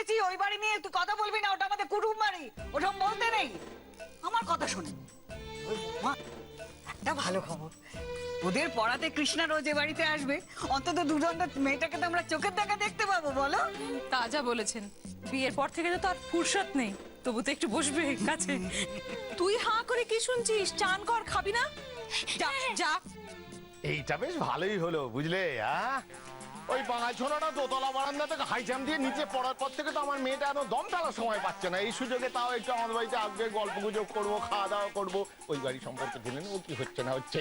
বলেছি ওই বাড়ি নিয়ে তুই কথা বলবি না, ওটা আমাদের কুটুম বাড়ি, ওরকম বলতে নেই। আমার কথা শোনে মা, একটা ভালো খবর, ওদের পড়াতে কৃষ্ণা রোজ এ বাড়িতে আসবে, অন্তত দুদণ্ড মেয়েটাকে তো আমরা চোখের দেখা দেখতে পাবো। বলো? তাজা বলেছেন, বিয়ের পর থেকে তো তার ফুরসত নেই, তবু তো একটু বসবে কাছে। তুই হাঁ করে কি শুনছিস? চান কর, খাবি না? যা যা। এইটা বেশ ভালোই হলো বুঝলে। ওই বাঙাল ছোড়াটা দোতলা বারান্দা থেকে হাই জাম্প দিয়ে নিচে পড়ার পর থেকে তো আমার মেয়েটা এত দম ফেলার সময় পাচ্ছে না। এই সুযোগে তাও একটু আমাদের বাড়িতে আসবে, গল্প গুজব করবো, খাওয়া দাওয়া করবো, ওই বাড়ি সম্পর্কে জেনে নেবো কি হচ্ছে না হচ্ছে।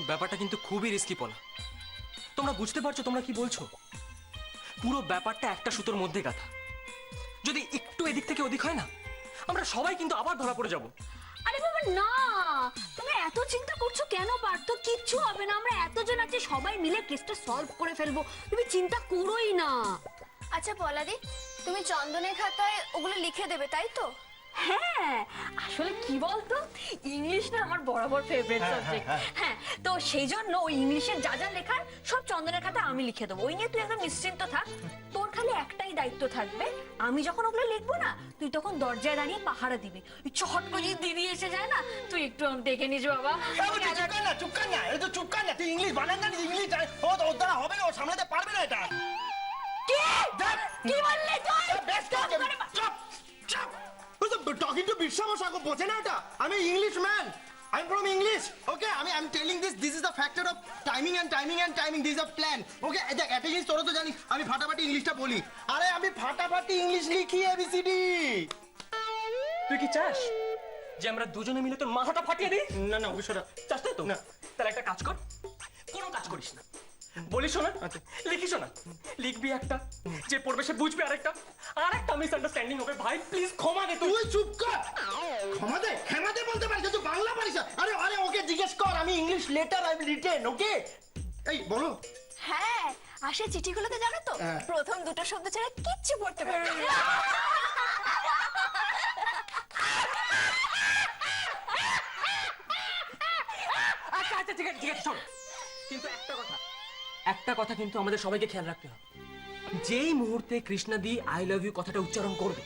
ব্যাপারটা কিন্তু খুবই রিস্কি পলা। তোমরা বুঝতে পারছো তোমরা কি বলছো? পুরো ব্যাপারটা একটা সুতোর মধ্যে গাঁথা। যদি একটু এদিক থেকে ওদিক হয় না, আমরা সবাই কিন্তু আবার ধরা পড়ে যাব। আরে বাবা না, তুমি এত চিন্তা করছো কেন? পারতো কিচ্ছু হবে না, আমরা এতজন আছি, সবাই মিলে কেসটা সলভ করে ফেলবো, তুমি চিন্তা করোই না। আচ্ছা পলাদি, তুমি চন্দনের খাতায় ওগুলো লিখে দেবে তাই তো? হ্যাঁ, আসলে কি বলতো, ইংলিশ না আমার বরাবর ফেভারিট সাবজেক্ট। হ্যাঁ, তো সেই জন্য ওই ইংলিশের যা যা লেখার সব চন্দনের খাতায় আমি লিখে দেবো। ওই নিয়ে তুই একদম নিশ্চিন্ত থাক। তোর খালি একটাই দায়িত্ব থাকবে, আমি যখন ওগুলো লিখবো না, তুই তখন দরজায় দাঁড়িয়ে পাহারা দিবি। চট করে দিদি এসে যায় না, তুই একটু দেখে নিস বাবা। চুপ কর না, এই তো চুপ কর না, তুই ইংলিশ বানান না, ইংলিশ ও তো ওর দ্বারা হবে না, ও সামলাতে পারবে না এটা। কি কি বললি তুই? চুপ চুপ। Talking to Bishama Sago, বোঝে না এটা? আমি English man, I'm from English, okay? I'm telling this is the factor of timing and timing and timing. This is a plan, okay? দেখ একটা জিনিস তোরা তো জানিস, আমি ফাটাফাটি ইংলিশটা বলি। আরে আমি ফাটাফাটি ইংলিশ লিখি ABCD। তুই কি চাস যে আমরা দুজনে মিলে তোর মাথাটা ফাটিয়ে দিই? না না অবশ্যই চাস তাই তো? না। তাহলে একটা কাজ কর, কোনো কাজ করিস না, বলিস না, লিখিস না, লিখবি একটা, যে পড়বে সে বুঝবে আরেকটা, আরেকটা মিসআন্ডারস্ট্যান্ডিং হবে। ভাই প্লিজ ক্ষমা দে। তুই চুপ কর। ক্ষমা দে বলতে পারিস, তুই বাংলা পারিস? আরে আরে ওকে জিজ্ঞেস কর, আমি ইংলিশ লেটার আই রিটেন, ওকে? এই বলো। হ্যাঁ, আর সেই চিঠিগুলোতে জানো তো প্রথম দুটো শব্দ ছাড়া কিচ্ছু পড়তে পারবে না। আচ্ছা আচ্ছা ঠিক আছে ঠিক আছে, শোন, কিন্তু একটা কথা কিন্তু আমাদের সবাইকে খেয়াল রাখতে হবে। যেই মুহূর্তে কৃষ্ণাদি আই লাভ ইউ কথাটা উচ্চারণ করবে,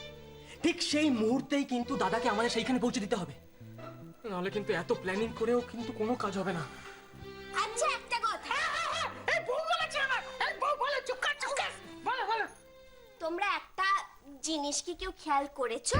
ঠিক সেই মুহূর্তেই কিন্তু দাদাকে আমাদের সেইখানে পৌঁছে দিতে হবে, নাহলে কিন্তু এত প্ল্যানিং করেও কিন্তু কোনো কাজ হবে না। আচ্ছা একটা কথা, এই বউ বলেছে আমার, এই বউ বলে চুপ কর চুপ কর, বলো বলো। তোমরা একটা জিনিস কি কেউ খেয়াল করেছো?